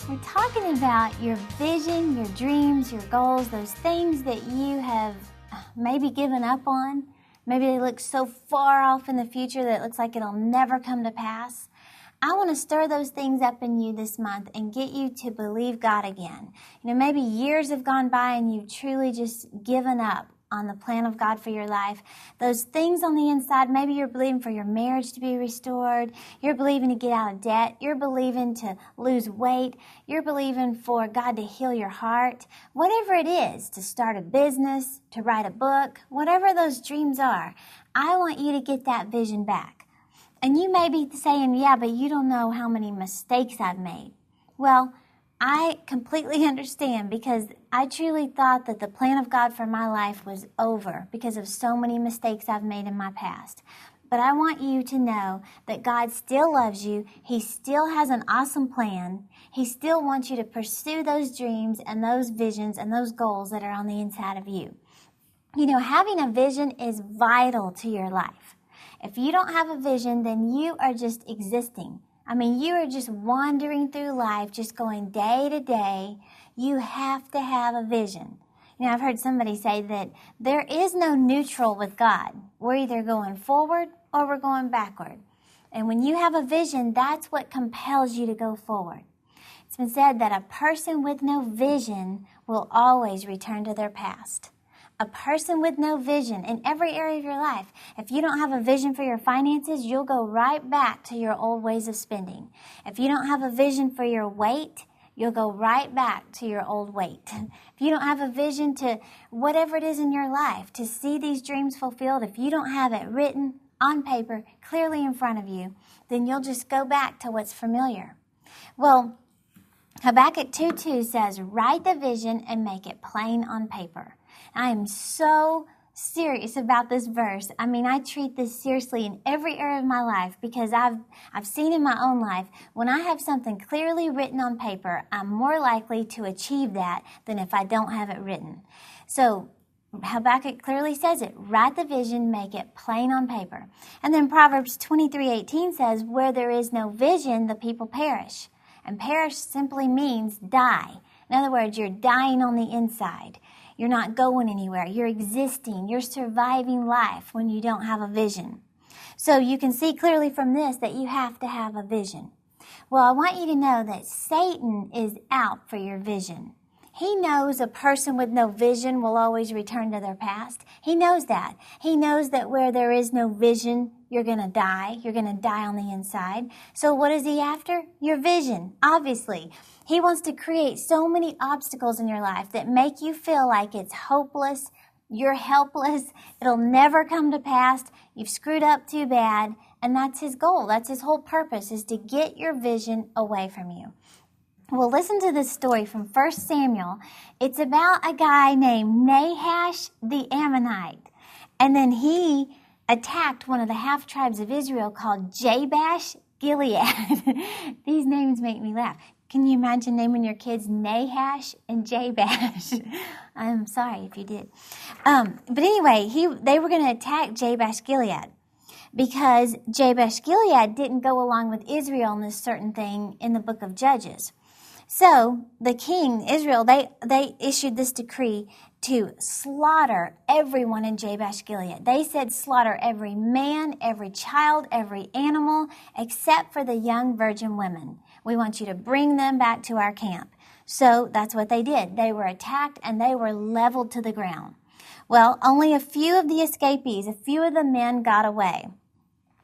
We're talking about your vision, your dreams, your goals, those things that you have maybe given up on. Maybe they look so far off in the future that it looks like it'll never come to pass. I want to stir those things up in you this month and get you to believe God again. Maybe years have gone by and you've truly just given up on the plan of God for your life. Those things on the inside, maybe you're believing for your marriage to be restored. You're believing to get out of debt. You're believing to lose weight. You're believing for God to heal your heart. Whatever it is, to start a business, to write a book, whatever those dreams are, I want you to get that vision back. And you may be saying, yeah, but you don't know how many mistakes I've made. Well, I completely understand, because I truly thought that the plan of God for my life was over because of so many mistakes I've made in my past. But I want you to know that God still loves you. He still has an awesome plan. He still wants you to pursue those dreams and those visions and those goals that are on the inside of you. Having a vision is vital to your life. If you don't have a vision, then you are just existing. You are just wandering through life, just going day to day. You have to have a vision. I've heard somebody say that there is no neutral with God. We're either going forward or we're going backward. And when you have a vision, that's what compels you to go forward. It's been said that a person with no vision will always return to their past. A person with no vision in every area of your life. If you don't have a vision for your finances, you'll go right back to your old ways of spending. If you don't have a vision for your weight, you'll go right back to your old weight. If you don't have a vision to whatever it is in your life, to see these dreams fulfilled, if you don't have it written on paper clearly in front of you, then you'll just go back to what's familiar. Well, Habakkuk 2:2 says, write the vision and make it plain on paper. I am so serious about this verse. I treat this seriously in every area of my life, because I've seen in my own life, when I have something clearly written on paper, I'm more likely to achieve that than if I don't have it written. So Habakkuk clearly says it. Write the vision, make it plain on paper. And then Proverbs 23:18 says, where there is no vision, the people perish. And perish simply means die. In other words, you're dying on the inside. You're not going anywhere. You're existing. You're surviving life when you don't have a vision. So you can see clearly from this that you have to have a vision. Well, I want you to know that Satan is out for your vision. He knows a person with no vision will always return to their past. He knows that. He knows that where there is no vision, you're going to die. You're going to die on the inside. So what is he after? Your vision, obviously. He wants to create so many obstacles in your life that make you feel like it's hopeless, you're helpless, it'll never come to pass, you've screwed up too bad, and that's his goal. That's his whole purpose, is to get your vision away from you. Well, listen to this story from 1 Samuel. It's about a guy named Nahash the Ammonite. And then he attacked one of the half-tribes of Israel called Jabesh Gilead. These names make me laugh. Can you imagine naming your kids Nahash and Jabesh? I'm sorry if you did. But anyway, they were going to attack Jabesh Gilead, because Jabesh Gilead didn't go along with Israel on this certain thing in the book of Judges. So the king, Israel, they issued this decree to slaughter everyone in Jabesh Gilead. They said slaughter every man, every child, every animal, except for the young virgin women. We want you to bring them back to our camp. So that's what they did. They were attacked and they were leveled to the ground. Well, only a few of the escapees, a few of the men got away.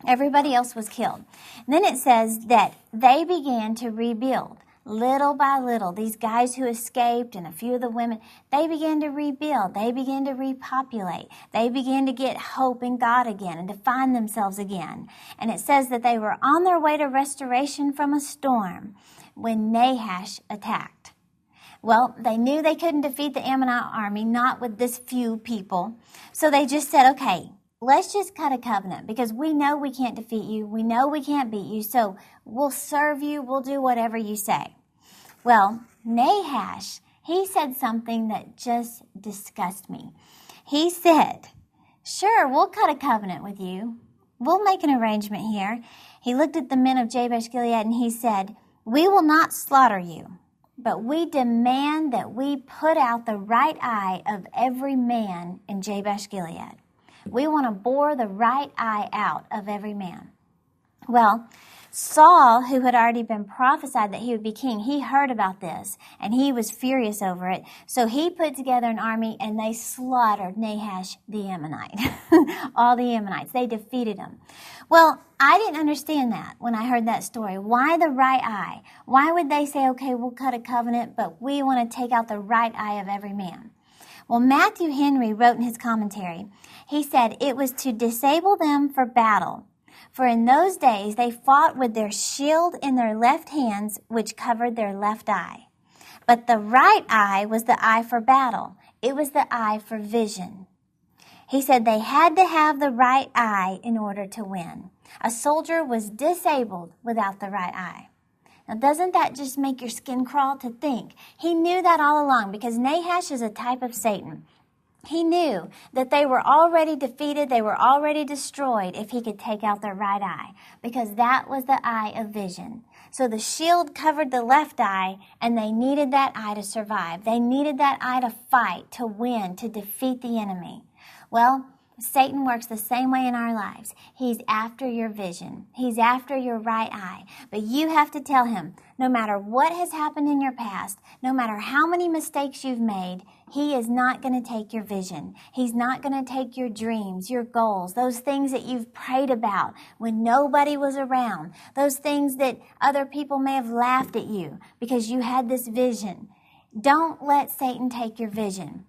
Everybody else was killed. And then it says that they began to rebuild. Little by little, these guys who escaped and a few of the women, they began to rebuild. They began to repopulate. They began to get hope in God again and to find themselves again. And it says that they were on their way to restoration from a storm when Nahash attacked. Well, they knew they couldn't defeat the Ammonite army, not with this few people. So they just said, okay, let's just cut a covenant, because we know we can't defeat you. We know we can't beat you. So we'll serve you. We'll do whatever you say. Well, Nahash, he said something that just disgusted me. He said, sure, we'll cut a covenant with you. We'll make an arrangement here. He looked at the men of Jabesh Gilead and he said, we will not slaughter you. but we demand that we put out the right eye of every man in Jabesh Gilead. We want to bore the right eye out of every man. Well, Saul, who had already been prophesied that he would be king, he heard about this, and he was furious over it. So he put together an army, and they slaughtered Nahash the Ammonite. All the Ammonites. They defeated him. Well, I didn't understand that when I heard that story. Why the right eye? Why would they say, okay, we'll cut a covenant, but we want to take out the right eye of every man? Well, Matthew Henry wrote in his commentary, he said, it was to disable them for battle. For in those days they fought with their shield in their left hands, which covered their left eye. But the right eye was the eye for battle. It was the eye for vision. He said they had to have the right eye in order to win. A soldier was disabled without the right eye. Now, doesn't that just make your skin crawl to think? He knew that all along because Nahash is a type of Satan. He knew that they were already defeated, they were already destroyed if he could take out their right eye, because that was the eye of vision. So the shield covered the left eye, and they needed that eye to survive. They needed that eye to fight, to win, to defeat the enemy. Well, Satan works the same way in our lives. He's after your vision. He's after your right eye. But you have to tell him, no matter what has happened in your past, no matter how many mistakes you've made, he is not going to take your vision. He's not going to take your dreams, your goals, those things that you've prayed about when nobody was around, those things that other people may have laughed at you because you had this vision. Don't let Satan take your vision.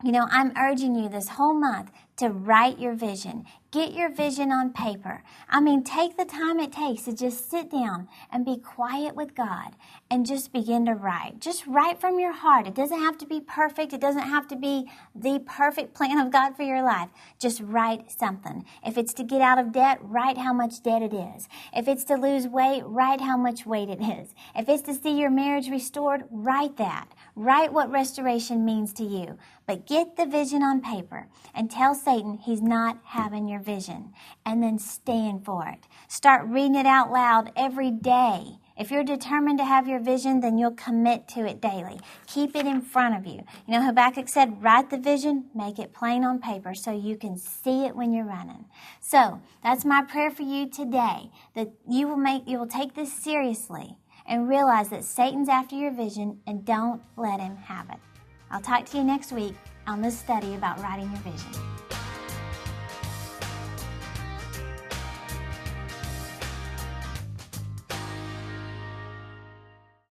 You know, I'm urging you this whole month to write your vision. Get your vision on paper. I mean, take the time it takes to just sit down and be quiet with God and just begin to write. Just write from your heart. It doesn't have to be perfect. It doesn't have to be the perfect plan of God for your life. Just write something. If it's to get out of debt, write how much debt it is. If it's to lose weight, write how much weight it is. If it's to see your marriage restored, write that. Write what restoration means to you. But get the vision on paper and tell Satan he's not having your vision, and then stand for it. Start reading it out loud every day. If you're determined to have your vision, then you'll commit to it daily. Keep it in front of you. You know, Habakkuk said, write the vision, make it plain on paper so you can see it when you're running. So that's my prayer for you today, that you will take this seriously and realize that Satan's after your vision, and don't let him have it. I'll talk to you next week on this study about writing your vision.